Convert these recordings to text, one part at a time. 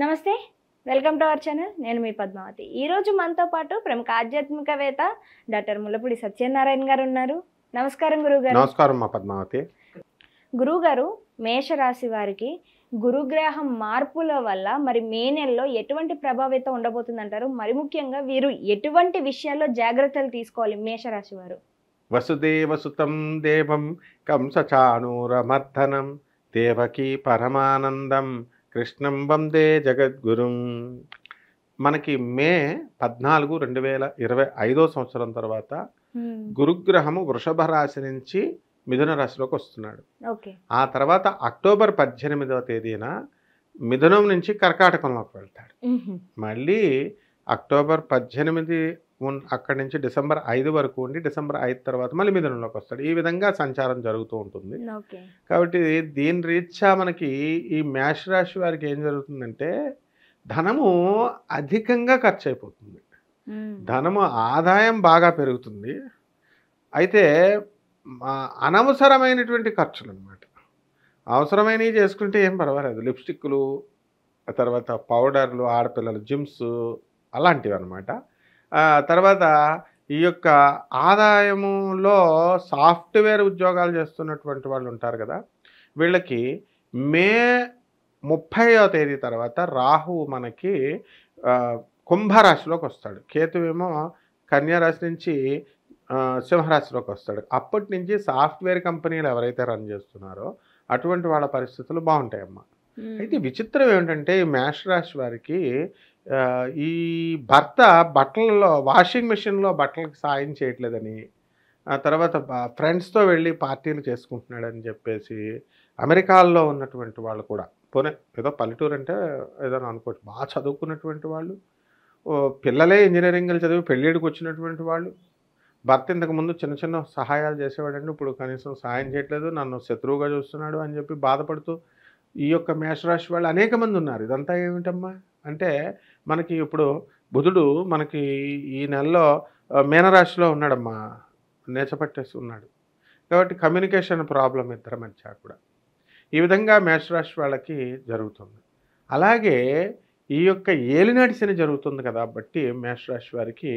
నమస్తే, welcome to our channel. నేను మీ పద్మావతి. ఈరోజు మనతో పాటు ప్రముఖ ఆధ్యాత్మికవేత్త డాక్టర్ ముల్లపూడి సత్యనారాయణ గారు ఉన్నారు. నమస్కారం గురువుగారు. నమస్కారం మా పద్మావతి. గురువుగారు, మేషరాశి వారికి గురుగ్రహం మార్పుల వల్ల మరి మే నెలలో ఎటువంటి ప్రభావితం ఉండబోతుందంటారు? మరి ముఖ్యంగా వీరు ఎటువంటి విషయాల్లో జాగ్రత్తలు తీసుకోవాలి మేషరాశి వారు? వసుదేవసుతం దేవం కంసచాణూరమర్దనం దేవకీ పరమానందం కృష్ణం వందే జగద్గురుం. మనకి మే 14, 2025 సంవత్సరం తర్వాత గురుగ్రహము వృషభ రాశి నుంచి మిథున రాశిలోకి వస్తున్నాడు. ఆ తర్వాత అక్టోబర్ 18వ తేదీన మిథునం నుంచి కర్కాటకంలోకి వెళ్తాడు. మళ్ళీ అక్టోబర్ 18 అక్కడి నుంచి డిసెంబర్ 5 వరకు ఉండి డిసెంబర్ 5 తర్వాత మళ్ళీ మిథునంలోకి వస్తాడు. ఈ విధంగా సంచారం జరుగుతూ ఉంటుంది. కాబట్టి దీని రీత్యా మనకి ఈ మేషరాశి వారికి ఏం జరుగుతుందంటే ధనము అధికంగా ఖర్చు అయిపోతుంది. ధనము ఆదాయం బాగా పెరుగుతుంది. అయితే అనవసరమైనటువంటి ఖర్చులు అన్నమాట. అవసరమైనవి చేసుకుంటే ఏం పర్వాలేదు, లిప్స్టిక్లు, తర్వాత పౌడర్లు, ఆడపిల్లలు జిమ్స్ అలాంటివి అన్నమాట. తర్వాత ఈ యొక్క ఆదాయములో సాఫ్ట్వేర్ ఉద్యోగాలు చేస్తున్నటువంటి వాళ్ళు ఉంటారు కదా, వీళ్ళకి మే 30వ తేదీ తర్వాత రాహువు మనకి కుంభరాశిలోకి వస్తాడు. కేతువేమో కన్యారాశి నుంచి సింహరాశిలోకి వస్తాడు. అప్పటి నుంచి సాఫ్ట్వేర్ కంపెనీలు ఎవరైతే రన్ చేస్తున్నారో అటువంటి వాళ్ళ పరిస్థితులు బాగుంటాయమ్మా. అయితే విచిత్రం ఏమిటంటే ఈ మేషరాశి వారికి ఈ భర్త బట్టలలో వాషింగ్ మెషిన్లో బట్టలకు సాయం చేయట్లేదని, ఆ తర్వాత ఫ్రెండ్స్తో వెళ్ళి పార్టీలు చేసుకుంటున్నాడని చెప్పేసి అమెరికాలో ఉన్నటువంటి వాళ్ళు కూడా, పోనీ ఏదో పల్లెటూరు అంటే ఏదో అనుకోవచ్చు, బాగా చదువుకున్నటువంటి వాళ్ళు, పిల్లలే ఇంజనీరింగ్లు చదివి పెళ్ళిడికి వచ్చినటువంటి వాళ్ళు, భర్త ఇంతకుముందు చిన్న చిన్న సహాయాలు చేసేవాడండి, ఇప్పుడు కనీసం సహాయం చేయట్లేదు, నన్ను శత్రువుగా చూస్తున్నాడు అని చెప్పి బాధపడుతూ ఈ యొక్క మేషరాశి వాళ్ళు అనేక మంది ఉన్నారు. ఇదంతా ఏమిటమ్మా అంటే మనకి ఇప్పుడు బుధుడు మనకి ఈ నెలలో మీనరాశిలో ఉన్నాడమ్మా, నేచపట్టేసి ఉన్నాడు. కాబట్టి కమ్యూనికేషన్ ప్రాబ్లం ఇద్దరి మధ్య కూడా ఈ విధంగా మేషరాశి వాళ్ళకి జరుగుతుంది. అలాగే ఈ యొక్క ఏలినాటి శని జరుగుతుంది కదా, బట్టి మేషరాశి వారికి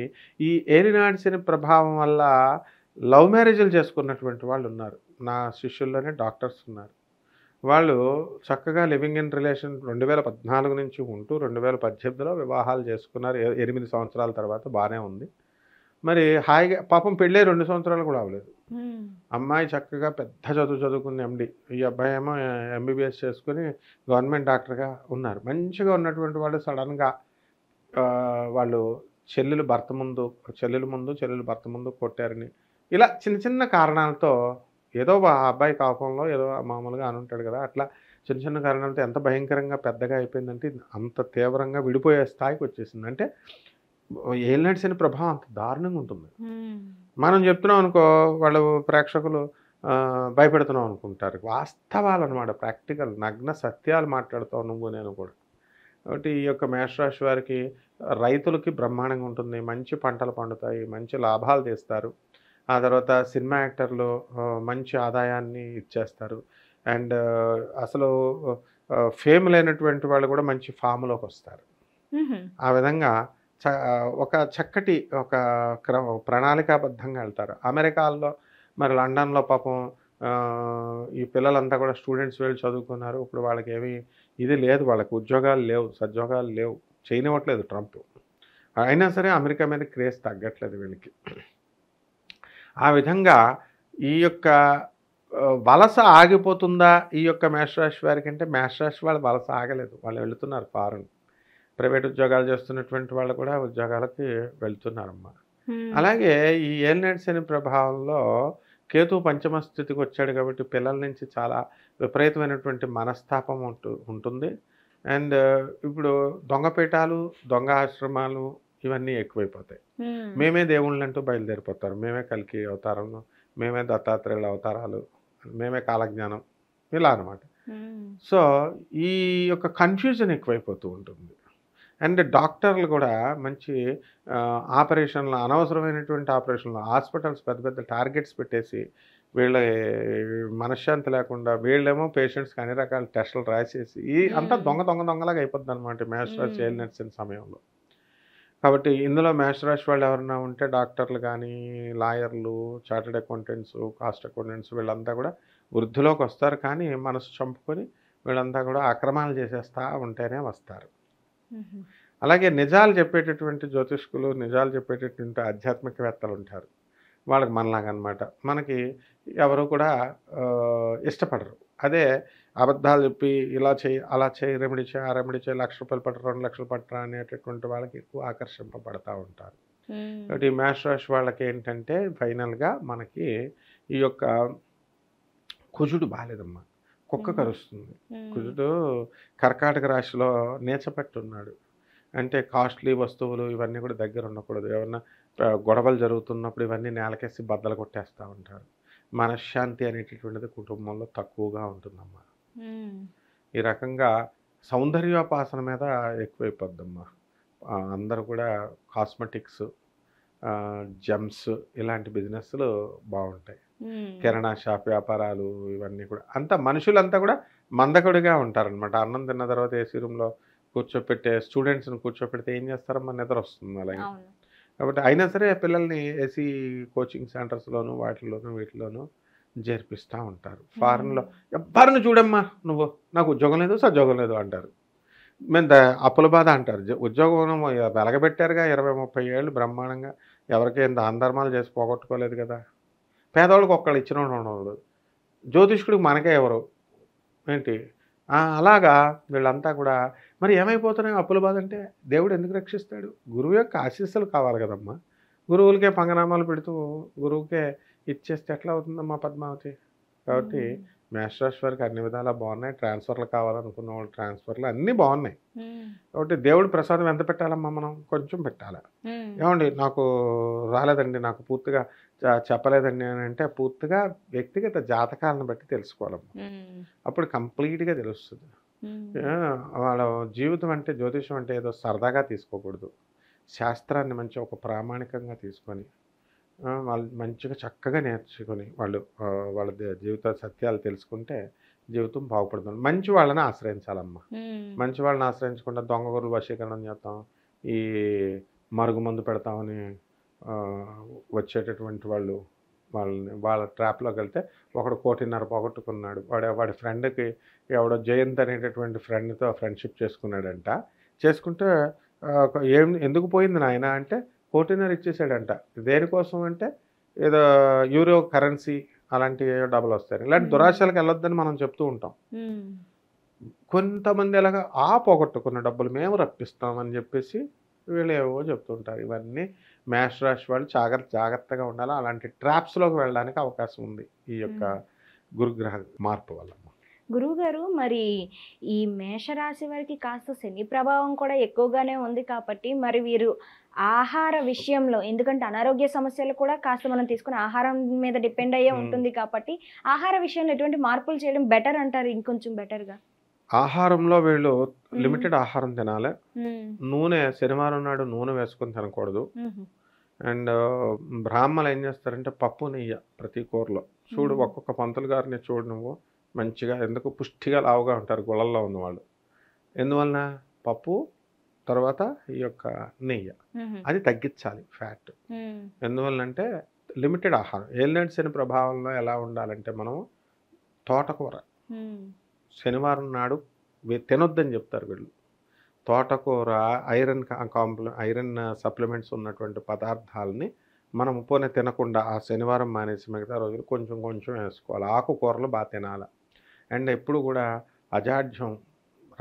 ఈ ఏలినాటి శని ప్రభావం వల్ల లవ్ మ్యారేజ్లు చేసుకున్నటువంటి వాళ్ళు ఉన్నారు. నా శిష్యుల్లోనే డాక్టర్స్ ఉన్నారు. వాళ్ళు చక్కగా లివింగ్ ఇన్ రిలేషన్ 2014 నుంచి ఉంటూ 2018లో వివాహాలు చేసుకున్నారు. 8 సంవత్సరాల తర్వాత బాగానే ఉంది. మరి హాయిగా పాపం పెళ్ళే 2 సంవత్సరాలు కూడా అవ్వలేదు. అమ్మాయి చక్కగా పెద్ద చదువుకున్న ఎండి, ఈ అబ్బాయి ఏమో ఎంబీబీఎస్ చేసుకుని గవర్నమెంట్ డాక్టర్గా ఉన్నారు. మంచిగా ఉన్నటువంటి వాళ్ళు సడన్గా వాళ్ళు చెల్లెలు భర్త ముందు కొట్టారని, ఇలా చిన్న చిన్న కారణాలతో, ఏదో ఆ అబ్బాయి కోపంలో ఏదో మామూలుగా అని ఉంటాడు కదా, అట్లా చిన్న చిన్న కారణాలతో ఎంత భయంకరంగా పెద్దగా అయిపోయిందంటే అంత తీవ్రంగా విడిపోయే స్థాయికి వచ్చేసింది. అంటే ఏలినాటి శని ప్రభావం అంత దారుణంగా ఉంటుంది. మనం చెప్తున్నాం అనుకో, వాళ్ళు ప్రేక్షకులు భయపెడుతున్నాం అనుకుంటారు. వాస్తవాలు అనమాట, ప్రాక్టికల్ నగ్న సత్యాలు మాట్లాడుతావు నువ్వు నేను కూడా. కాబట్టి ఈ యొక్క మేషరాశి వారికి రైతులకి బ్రహ్మాండంగా ఉంటుంది. మంచి పంటలు పండుతాయి, మంచి లాభాలు తీస్తారు. ఆ తర్వాత సినిమా యాక్టర్లు మంచి ఆదాయాన్ని ఇచ్చేస్తారు. అండ్ అసలు ఫేమ్ లేనటువంటి వాళ్ళు కూడా మంచి ఫామ్లోకి వస్తారు. ఆ విధంగా ఒక చక్కటి ఒక ప్రణాళికాబద్ధంగా వెళ్తారు. అమెరికాలో మరి లండన్లో పాపం ఈ పిల్లలంతా కూడా స్టూడెంట్స్ వెళ్ళి చదువుకున్నారు. ఇప్పుడు వాళ్ళకి ఏమీ ఇది లేదు, వాళ్ళకి ఉద్యోగాలు లేవు, సద్యోగాలు లేవు, చేయనివ్వట్లేదు ట్రంప్. అయినా సరే అమెరికా మీద క్రేజ్ తగ్గట్లేదు వీళ్ళకి. ఆ విధంగా ఈ యొక్క వలస ఆగిపోతుందా ఈ యొక్క మేషరాశి వారికి అంటే, మేషరాశి వాళ్ళు వలస ఆగలేదు, వాళ్ళు వెళుతున్నారు ఫారెన్. ప్రైవేట్ ఉద్యోగాలు చేస్తున్నటువంటి వాళ్ళు కూడా ఉద్యోగాలకి వెళ్తున్నారమ్మా. అలాగే ఈ ఏలినాటి శని ప్రభావంలో కేతు పంచమ స్థితికి వచ్చాడు కాబట్టి పిల్లల నుంచి చాలా విపరీతమైనటువంటి మనస్తాపం ఉంటుంది. అండ్ ఇప్పుడు దొంగపీఠాలు, దొంగ ఆశ్రమాలు ఇవన్నీ ఎక్కువైపోతాయి. మేమే దేవుళ్ళు అంటూ బయలుదేరిపోతారు. మేమే కల్కి అవతారం, మేమే దత్తాత్రేయుల అవతారాలు, మేమే కాలజ్ఞానం, ఇలా అనమాట. సో ఈ యొక్క కన్ఫ్యూజన్ ఎక్కువైపోతూ ఉంటుంది. అండ్ డాక్టర్లు కూడా మంచి ఆపరేషన్లు, అనవసరమైనటువంటి ఆపరేషన్లు, హాస్పిటల్స్ పెద్ద పెద్ద టార్గెట్స్ పెట్టేసి వీళ్ళ మనశ్శాంతి లేకుండా వీళ్ళేమో పేషెంట్స్కి అన్ని రకాల టెస్టులు రాసేసి అంతా దొంగలాగా అయిపోద్ది అనమాట మేషరాశి ఏలినట్సిన సమయంలో. కాబట్టి ఇందులో మేషరాశి వాళ్ళు ఎవరైనా ఉంటే డాక్టర్లు కానీ, లాయర్లు, చార్టెడ్ అకౌంటెంట్స్, కాస్ట్ అకౌంటెంట్స్ వీళ్ళంతా కూడా వృద్ధిలోకి వస్తారు. కానీ మనసు చంపుకొని వీళ్ళంతా కూడా అక్రమాలు చేసేస్తా ఉంటేనే వస్తారు. అలాగే నిజాలు చెప్పేటటువంటి జ్యోతిష్కులు, నిజాలు చెప్పేటటువంటి ఆధ్యాత్మికవేత్తలు ఉంటారు. వాళ్ళకి మనలాగా అనమాట. మనకి ఎవరు కూడా ఇష్టపడరు. అదే అబద్ధాలు చెప్పి ఇలా చేయి, అలా చేయి, రెమెడీ చేయి, ఆ రెమెడీ చేయి, ₹1,00,000 పట్టరా, ₹2,00,000 పట్టరా అనేటటువంటి వాళ్ళకి ఎక్కువ ఆకర్షింపబడతా ఉంటారు. కాబట్టి ఈ మేషరాశి వాళ్ళకి ఏంటంటే ఫైనల్గా మనకి ఈ యొక్క కుజుడు బాలేదమ్మా. కుక్క కరుస్తుంది. కుజుడు కర్కాటక రాశిలో నీచపెట్టున్నాడు. అంటే కాస్ట్లీ వస్తువులు ఇవన్నీ కూడా దగ్గర ఉండకూడదు. ఏమన్నా గొడవలు జరుగుతున్నప్పుడు ఇవన్నీ నేలకేసి బద్దలు కొట్టేస్తూ ఉంటారు. మనశ్శాంతి అనేటటువంటిది కుటుంబంలో తక్కువగా ఉంటుందమ్మా. ఈ రకంగా సౌందర్యోపాసన మీద ఎక్కువైపోద్దమ్మా. అందరూ కూడా కాస్మెటిక్స్, జెమ్స్ ఇలాంటి బిజినెస్లు బాగుంటాయి. కిరాణా షాప్ వ్యాపారాలు ఇవన్నీ కూడా అంతా మనుషులంతా కూడా మందకొడిగా ఉంటారనమాట. అన్నం తిన్న తర్వాత ఏసీ రూమ్లో కూర్చోపెట్టే స్టూడెంట్స్ని కూర్చోపెడితే ఏం చేస్తారమ్మా, నిద్ర వస్తుంది అలాగే. కాబట్టి అయినా సరే పిల్లల్ని ఏసీ కోచింగ్ సెంటర్స్లోను వీటిలోనూ చేర్పిస్తూ ఉంటారు. ఫారెన్లో ఎవ్వరిని చూడమ్మా నువ్వు, నాకు ఉద్యోగం లేదు, సద్యోగం లేదు అంటారు. మేము అప్పుల బాధ అంటారు. ఉద్యోగం వెలగబెట్టారుగా 20-30 ఏళ్ళు బ్రహ్మాండంగా, ఎవరికేం దాన ధర్మాలు చేసి పోగొట్టుకోలేదు కదా. పేదవాళ్ళకి ఒక్కళ్ళు ఇచ్చిన వాళ్ళు, జ్యోతిష్కుడికి మనకే ఎవరు ఏంటి అలాగా వీళ్ళంతా కూడా. మరి ఏమైపోతున్నాయి అప్పుల బాధ అంటే దేవుడు ఎందుకు రక్షిస్తాడు? గురువు యొక్క ఆశీస్సులు కావాలి కదమ్మా. గురువులకే పంగనామాలు పెడుతూ గురువుకే ఇచ్చేస్తే ఎట్లా అవుతుందమ్మా పద్మావతి? కాబట్టి మేషరాశి వారికి అన్ని విధాలా బాగున్నాయి. ట్రాన్స్ఫర్లు కావాలనుకున్న వాళ్ళు ట్రాన్స్ఫర్లు అన్నీ బాగున్నాయి. కాబట్టి దేవుడు ప్రసాదం ఎంత పెట్టాలమ్మా? మనం కొంచెం పెట్టాలి. ఏమండి నాకు రాలేదండి, నాకు పూర్తిగా చెప్పలేదండి అని అంటే పూర్తిగా వ్యక్తిగత జాతకాలను బట్టి తెలుసుకోవాలమ్మా. అప్పుడు కంప్లీట్గా తెలుస్తుంది. వాళ్ళ జీవితం అంటే జ్యోతిషం అంటే ఏదో సరదాగా తీసుకోకూడదు. శాస్త్రాన్ని మంచి ఒక ప్రామాణికంగా తీసుకొని వాళ్ళు మంచిగా చక్కగా నేర్చుకొని వాళ్ళ జీవిత సత్యాలు తెలుసుకుంటే జీవితం బాగుపడుతుంది. మంచి వాళ్ళని ఆశ్రయించాలమ్మా. మంచి వాళ్ళని ఆశ్రయించకుండా దొంగ గొర్రెలు వశీకరణం చేస్తాం, ఈ మరుగుమందు పెడతామని వచ్చేటటువంటి వాళ్ళ ట్రాప్లోకి వెళ్తే ఒకడు 1,50,00,000 పోగొట్టుకున్నాడు. వాడి ఫ్రెండ్కి ఎవడో జయంత్ అనేటటువంటి ఫ్రెండ్తో ఫ్రెండ్షిప్ చేసుకున్నాడంట. చేసుకుంటే ఎందుకు పోయింది నాయన అంటే 1,50,00,000 ఇచ్చేసాడంట. దేనికోసం అంటే ఏదో యూరో కరెన్సీ అలాంటి ఏదో డబ్బులు వస్తాయి. ఇలాంటి దురాశలకు వెళ్ళొద్దని మనం చెప్తూ ఉంటాం. కొంతమంది ఎలాగా పోగొట్టుకున్న డబ్బులు మేము రప్పిస్తామని చెప్పేసి వీళ్ళు ఏవో చెప్తుంటారు. ఇవన్నీ మేషరాశి వాళ్ళు జాగ్రత్తగా ఉండాలి. అలాంటి ట్రాప్స్లోకి వెళ్ళడానికి అవకాశం ఉంది ఈ యొక్క గురుగ్రహ మార్పు వల్ల. గురువుగారు, మరి ఈ మేషరాశి వారికి కాస్త శని ప్రభావం కూడా ఎక్కువగానే ఉంది కాబట్టి మరి వీరు ఆహార విషయంలో, ఎందుకంటే అనారోగ్య సమస్యలు కూడా కాస్త మనం తీసుకునే ఆహారం మీద డిపెండ్ అయ్యే ఉంటుంది కాబట్టి ఆహార విషయంలో ఎటువంటి మార్పులు చేయడం బెటర్ అంటారు? ఇంకొంచెం బెటర్గా ఆహారంలో వీళ్ళు లిమిటెడ్ ఆహారం తినాలి. నూనె శనివారం నాడు నూనె వేసుకొని తినకూడదు. అండ్ బ్రాహ్మణులు ఏం చేస్తారంటే పప్పు నెయ్యి ప్రతి కూరలో. చూడు ఒక్కొక్క పంతులు గారిని చూడు నువ్వు మంచిగా, ఎందుకు పుష్టిగా లావుగా ఉంటారు గుళ్ళల్లో ఉన్నవాళ్ళు. ఎందువలన పప్పు తర్వాత ఈ యొక్క నెయ్యి అది తగ్గించాలి ఫ్యాట్. ఎందువల్లంటే లిమిటెడ్ ఆహారం. ఏలినాటి శని ప్రభావంలో ఎలా ఉండాలంటే మనం తోటకూర శనివారం నాడు తినొద్దని చెప్తారు వీళ్ళు. తోటకూర ఐరన్ సప్లిమెంట్స్ ఉన్నటువంటి పదార్థాలని మనం పోనీ తినకుండా ఆ శనివారం మానేసి మిగతా రోజులు కొంచెం కొంచెం వేసుకోవాలి. ఆకుకూరలు బాగా తినాలి. అండ్ ఎప్పుడు కూడా అజాడ్యం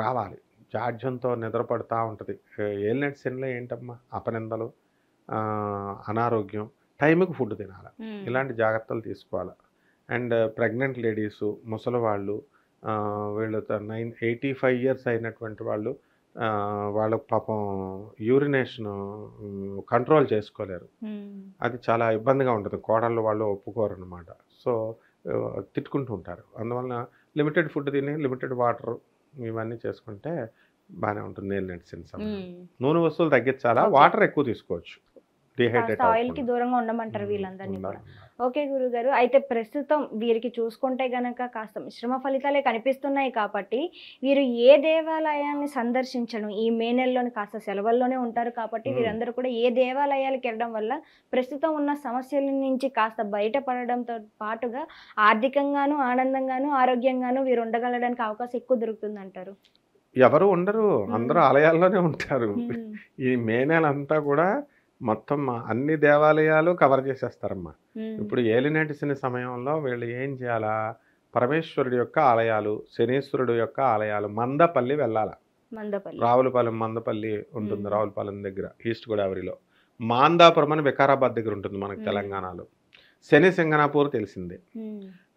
రావాలి. జాడ్యంతో నిద్రపడుతూ ఉంటుంది. ఏలినాటి శనిలో ఏంటమ్మా అపనిందలు, అనారోగ్యం, టైంకి ఫుడ్ తినాలి. ఇలాంటి జాగ్రత్తలు తీసుకోవాలి. అండ్ ప్రెగ్నెంట్ లేడీసు, ముసలివాళ్ళు, వీళ్ళు 85 ఇయర్స్ అయినటువంటి వాళ్ళు, వాళ్ళకు పాపం యూరినేషన్ కంట్రోల్ చేసుకోలేరు. అది చాలా ఇబ్బందిగా ఉంటుంది. కోడళ్ళు వాళ్ళు ఒప్పుకోరు అనమాట. సో తిట్టుకుంటూ ఉంటారు. అందువలన లిమిటెడ్ ఫుడ్ తిని లిమిటెడ్ వాటర్ ఇవన్నీ చేసుకుంటే బాగానే ఉంటుంది. ఏలినాటి శని సమయం. నూనె వస్తువులు తగ్గించాలా, వాటర్ ఎక్కువ తీసుకోవచ్చు. డిహైడ్రేట్ ఆయిల్ కి దూరంగా ఉండమంటారు వీళ్ళందరినీ కూడా. ఓకే గురుగారు, అయితే ప్రస్తుతం వీరికి చూసుకుంటే గనక కాస్త మిశ్రమ ఫలితాలే కనిపిస్తున్నాయి కాబట్టి వీరు ఏ దేవాలయాన్ని సందర్శించడం, ఈ మే నెలలోని కాస్త సెలవుల్లోనే ఉంటారు కాబట్టి వీరందరూ కూడా ఏ దేవాలయాలకు వెళ్ళడం వల్ల ప్రస్తుతం ఉన్న సమస్యల నుంచి కాస్త బయటపడడంతో పాటుగా ఆర్థికంగాను, ఆనందంగాను, ఆరోగ్యంగాను వీరు ఉండగలడానికి అవకాశం ఎక్కువ దొరుకుతుంది అంటారు? ఎవరు ఉండరు, అందరూ ఆలయాల్లోనే ఉంటారు. ఈ మే నెల అంతా కూడా మొత్తం అన్ని దేవాలయాలు కవర్ చేసేస్తారమ్మా. ఇప్పుడు ఏలినాటి శని సమయంలో వీళ్ళు ఏం చేయాలా, పరమేశ్వరుడి యొక్క ఆలయాలు, శనీశ్వరుడు యొక్క ఆలయాలు, మందపల్లి వెళ్ళాలా. రావులపాలెం మందపల్లి ఉంటుంది, రావులపాలెం దగ్గర ఈస్ట్ గోదావరిలో. మాందాపురం అని వికారాబాద్ దగ్గర ఉంటుంది మనకు తెలంగాణలో. శని సింగనాపూర్ తెలిసిందే.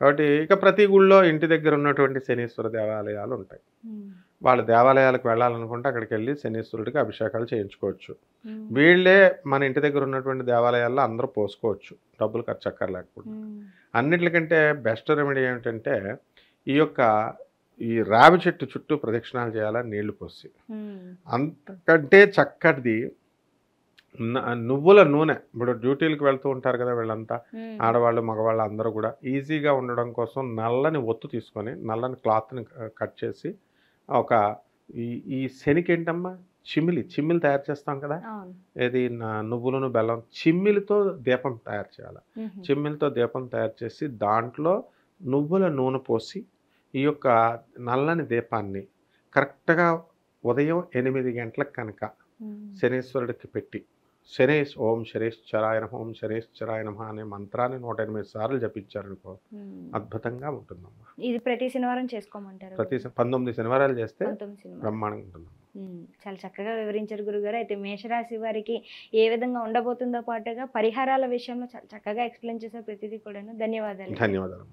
కాబట్టి ఇక ప్రతి గుళ్ళో ఇంటి దగ్గర ఉన్నటువంటి శనీశ్వర దేవాలయాలు ఉంటాయి. వాళ్ళ దేవాలయాలకు వెళ్ళాలనుకుంటే అక్కడికి వెళ్ళి శనీశ్వరుడికి అభిషేకాలు చేయించుకోవచ్చు. వీళ్ళే మన ఇంటి దగ్గర ఉన్నటువంటి దేవాలయాల్లో అందరూ పోసుకోవచ్చు, డబ్బులు ఖర్చు అక్కర్లేకుండా. అన్నిటికంటే బెస్ట్ రెమెడీ ఏమిటంటే ఈ రావి చెట్టు చుట్టూ ప్రదక్షిణాలు చేయాలని నీళ్లు పోసి. అంతకంటే చక్కటిది నువ్వుల నూనె. ఇప్పుడు డ్యూటీలకు వెళ్తూ ఉంటారు కదా వీళ్ళంతా, ఆడవాళ్ళు మగవాళ్ళు అందరూ కూడా ఈజీగా ఉండడం కోసం నల్లని ఒత్తు తీసుకొని నల్లని క్లాత్ని కట్ చేసి ఈ శనికి ఏంటమ్మా చిమ్మిలి తయారు చేస్తాం కదా, ఏది నువ్వులను బెల్లం చిమ్మిలితో దీపం తయారు చేయాలి. చిమ్మిలితో దీపం తయారు చేసి దాంట్లో నువ్వుల నూనె పోసి ఈ యొక్క నల్లని దీపాన్ని కరెక్ట్గా ఉదయం 8 గంటలకు కనుక శనీశ్వరుడికి పెట్టి ఓం శనేశ్వరాయ నమః, ఓం శనేశ్వరాయ నమః అనే మంత్రాన్ని 108 సార్లు జపించారనుకో అద్భుతంగా ఉంటుందమ్మా. ఇది ప్రతి శనివారం చేసుకోమంటారు? ప్రతి 19 శనివారాలు చేస్తే బ్రహ్మాండంగా ఉంటుంది. చాలా చక్కగా వివరించారు గురుగారు. అయితే మేషరాశి వారికి ఏ విధంగా ఉండబోతుందో పాటుగా పరిహారాల విషయంలో చాలా చక్కగా ఎక్స్ప్లెయిన్ చేశారు ప్రతిదీ కూడా. ధన్యవాదాలు.